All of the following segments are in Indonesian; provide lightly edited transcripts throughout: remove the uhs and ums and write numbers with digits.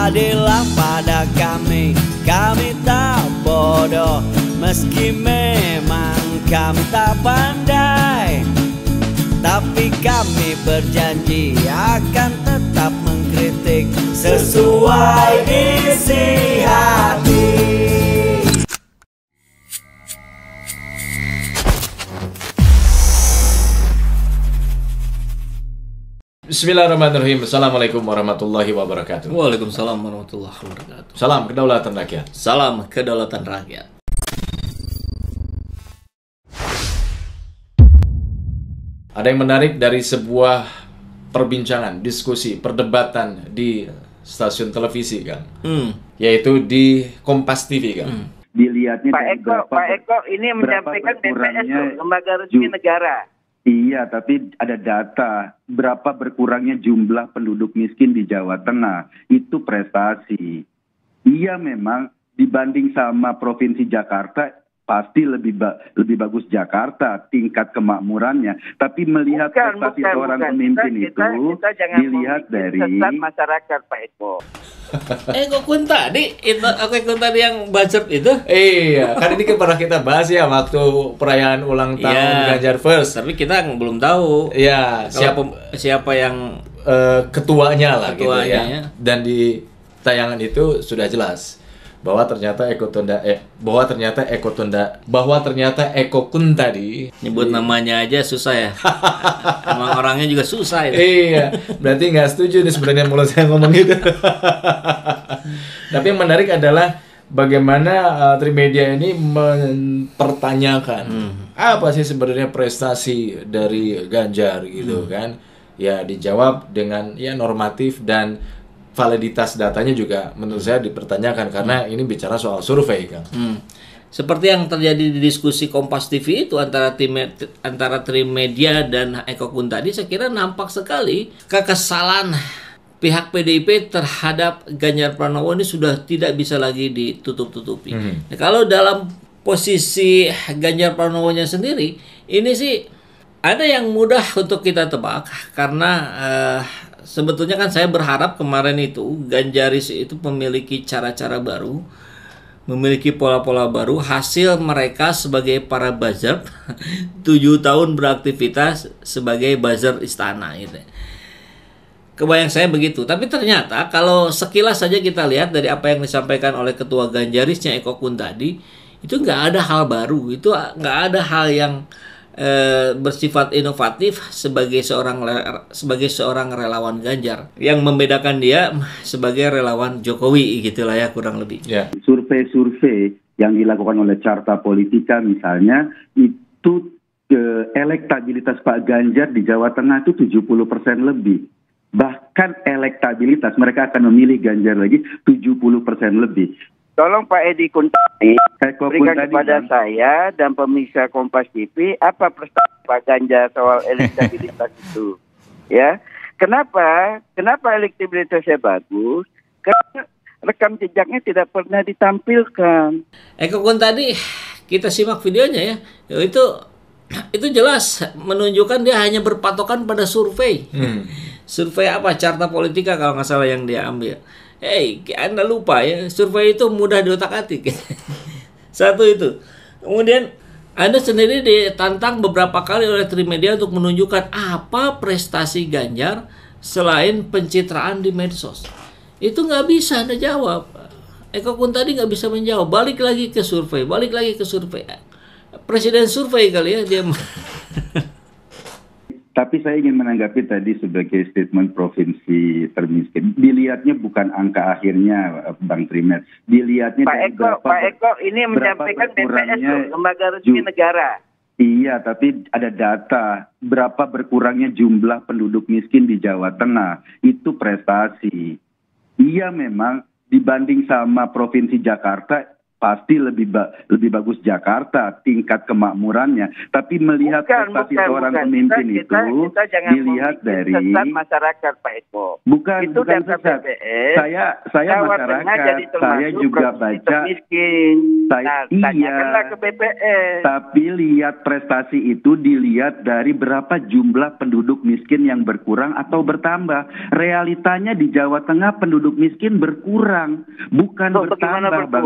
Adillah pada kami tak bodoh, meski memang kami tak pandai, tapi kami berjanji akan tetap mengkritik sesuai isi hati. Bismillahirrahmanirrahim. Assalamualaikum warahmatullahi wabarakatuh. Waalaikumsalam warahmatullahi wabarakatuh. Salam kedaulatan rakyat. Salam kedaulatan rakyat. Ada yang menarik dari sebuah perbincangan, diskusi, perdebatan di stasiun televisi, kan? Yaitu di Kompas TV, kan? Dilihatnya Pak Eko ini menyampaikan BPS tuh, lembaga resmi negara. Iya, tapi ada data berapa berkurangnya jumlah penduduk miskin di Jawa Tengah. Itu prestasi. Iya, memang dibanding sama Provinsi Jakarta pasti lebih bagus Jakarta tingkat kemakmurannya. Tapi melihat prestasi seorang pemimpin kita dilihat dari masyarakat, Pak Eko. Kok kun tadi itu aku ikut tadi yang budget itu? Iya, kan ini kan pernah kita bahas ya waktu perayaan ulang tahun Ganjar First. Tapi kita belum tahu. Iya, siapa yang ketuanya lah gitu ketuanya, ya. Dan di tayangan itu sudah jelas bahwa ternyata Eko Kun tadi nyebut namanya aja susah ya. Emang orangnya juga susah itu. Iya, berarti nggak setuju nih sebenarnya mulut saya ngomong gitu. Tapi yang menarik adalah bagaimana Trimedia ini mempertanyakan apa sih sebenarnya prestasi dari Ganjar gitu kan. Ya dijawab dengan ya normatif dan validitas datanya juga menurut saya dipertanyakan karena ini bicara soal survei, kan. Seperti yang terjadi di diskusi Kompas TV itu antara Trimedia dan Eko Kun tadi, saya kira nampak sekali kekesalan pihak PDIP terhadap Ganjar Pranowo ini sudah tidak bisa lagi ditutup-tutupi. Nah, kalau dalam posisi Ganjar Pranowo-nya sendiri, ini sih ada yang mudah untuk kita tebak karena sebetulnya kan saya berharap kemarin itu Ganjaris itu memiliki cara-cara baru, memiliki pola-pola baru, hasil mereka sebagai para buzzer 7 tahun beraktivitas sebagai buzzer istana gitu. Kebayang saya begitu, tapi ternyata kalau sekilas saja kita lihat dari apa yang disampaikan oleh ketua Ganjarisnya Eko Kun tadi, itu nggak ada hal baru, itu nggak ada hal yang bersifat inovatif sebagai seorang relawan Ganjar. Yang membedakan dia sebagai relawan Jokowi gitulah ya kurang lebih. Yeah. Survei-survei yang dilakukan oleh Carta Politika misalnya itu elektabilitas Pak Ganjar di Jawa Tengah itu 70% lebih. Bahkan elektabilitas mereka akan memilih Ganjar lagi 70% lebih. Tolong Pak Edi Kuntadi berikan kepada saya dan pemirsa Kompas TV apa prestasi Pak Ganjar soal elektabilitas itu. Ya, kenapa elektabilitasnya bagus? Karena rekam jejaknya tidak pernah ditampilkan. Eko Kun tadi kita simak videonya ya, itu jelas menunjukkan dia hanya berpatokan pada survei. Survei apa? Carta Politika kalau nggak salah yang dia ambil. Anda lupa ya, survei itu mudah diotak-atik. Satu itu. Kemudian Anda sendiri ditantang beberapa kali oleh Trimedia untuk menunjukkan apa prestasi Ganjar selain pencitraan di medsos. Itu nggak bisa Anda jawab. Eko Kun tadi nggak bisa menjawab. Balik lagi ke survei. Presiden survei kali ya dia. Tapi saya ingin menanggapi tadi sebagai statement provinsi termiskin. Dilihatnya bukan angka akhirnya, Bang Trimet. Dilihatnya Pak Eko ini menyampaikan BPS tuh, lembaga resmi negara. Iya, tapi ada data berapa berkurangnya jumlah penduduk miskin di Jawa Tengah. Itu prestasi. Iya, memang dibanding sama Provinsi Jakarta pasti lebih bagus Jakarta tingkat kemakmurannya. Tapi melihat prestasi seorang pemimpin itu dilihat dari masyarakat, Pak Eko. Bukan data sesat. BPS. Saya masyarakat. Saya juga baca. Miskin. Tanyakanlah ke BPS. Tapi lihat prestasi itu dilihat dari berapa jumlah penduduk miskin yang berkurang atau bertambah. Realitanya di Jawa Tengah penduduk miskin berkurang, bukan bertambah.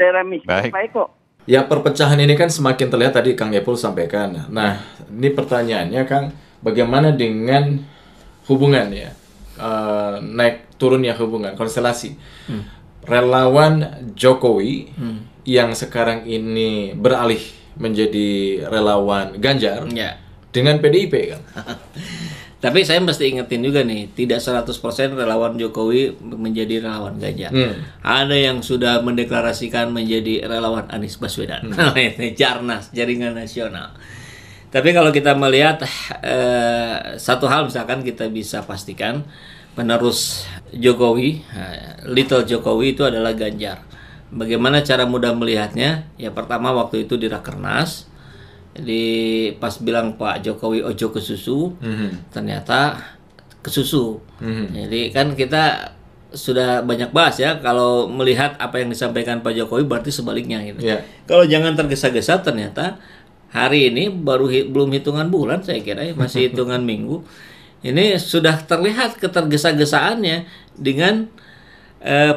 Daerah miskin, Pak Eko. Ya, perpecahan ini kan semakin terlihat, tadi Kang Epul sampaikan. Nah, ini pertanyaannya Kang, bagaimana dengan hubungan ya, naik turunnya hubungan, konstelasi relawan Jokowi yang sekarang ini beralih menjadi relawan Ganjar dengan PDIP kan? Tapi saya mesti ingetin juga nih, tidak 100% relawan Jokowi menjadi relawan Ganjar. Ada yang sudah mendeklarasikan menjadi relawan Anies Baswedan. Ini Jarnas, Jaringan Nasional. Tapi kalau kita melihat satu hal misalkan kita bisa pastikan, penerus Jokowi, Little Jokowi itu adalah Ganjar. Bagaimana cara mudah melihatnya? Ya pertama waktu itu di Rakernas, pas bilang Pak Jokowi ojo ke susu, ternyata ke susu. Jadi kan kita sudah banyak bahas ya, kalau melihat apa yang disampaikan Pak Jokowi berarti sebaliknya gitu. Kalau jangan tergesa-gesa, ternyata hari ini belum hitungan bulan, saya kira ya, masih hitungan minggu. Ini sudah terlihat ketergesa-gesaannya dengan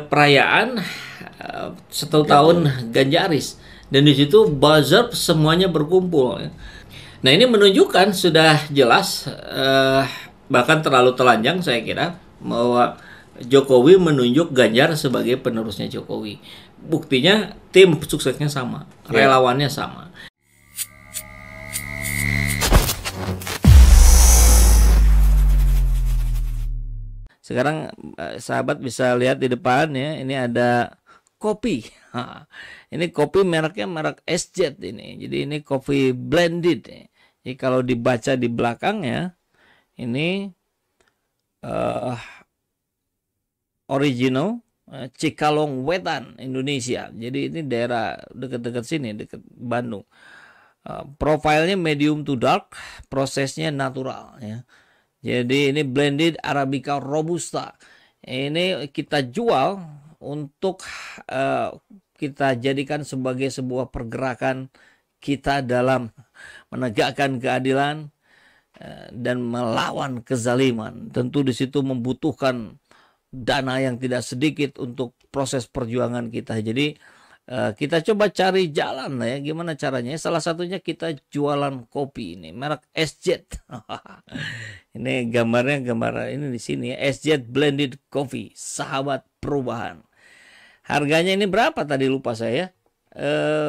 perayaan 1 tahun Ganjaris. Dan di situ buzzer semuanya berkumpul. Nah ini menunjukkan sudah jelas, bahkan terlalu telanjang saya kira, bahwa Jokowi menunjuk Ganjar sebagai penerusnya Jokowi. Buktinya tim suksesnya sama, relawannya sama. Sekarang sahabat bisa lihat di depan ya, ini ada kopi. Ini kopi mereknya merek SZ ini. Jadi ini kopi blended. Jadi kalau dibaca di belakangnya ini original Cikalong Wetan, Indonesia. Jadi ini daerah dekat-dekat sini, dekat Bandung. Profilnya medium to dark, prosesnya natural ya. Jadi ini blended Arabica Robusta. Ini kita jual untuk kita jadikan sebagai sebuah pergerakan kita dalam menegakkan keadilan dan melawan kezaliman. Tentu di situ membutuhkan dana yang tidak sedikit untuk proses perjuangan kita. Jadi kita coba cari jalan ya, gimana caranya. Salah satunya kita jualan kopi ini, merek SZ. Ini gambarnya ini di sini ya, SZ Blended Coffee, sahabat perubahan. Harganya ini berapa tadi lupa saya.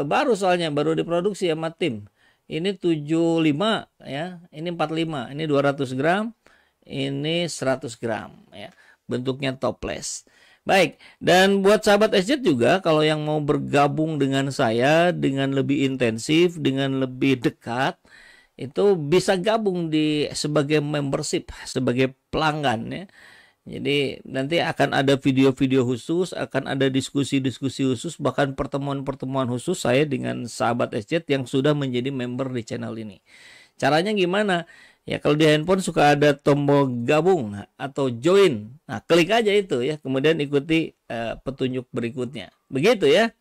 Baru soalnya baru diproduksi sama tim. Ini 75 ya, ini 45, ini 200 gram, ini 100 gram ya. Bentuknya toples. Baik, dan buat sahabat SZ juga kalau yang mau bergabung dengan saya dengan lebih intensif, dengan lebih dekat, itu bisa gabung sebagai membership, sebagai pelanggan ya. Jadi nanti akan ada video-video khusus, akan ada diskusi-diskusi khusus, bahkan pertemuan-pertemuan khusus saya dengan sahabat SZ yang sudah menjadi member di channel ini. Caranya gimana? Ya kalau di handphone suka ada tombol gabung atau join. Nah klik aja itu ya, kemudian ikuti petunjuk berikutnya. Begitu ya.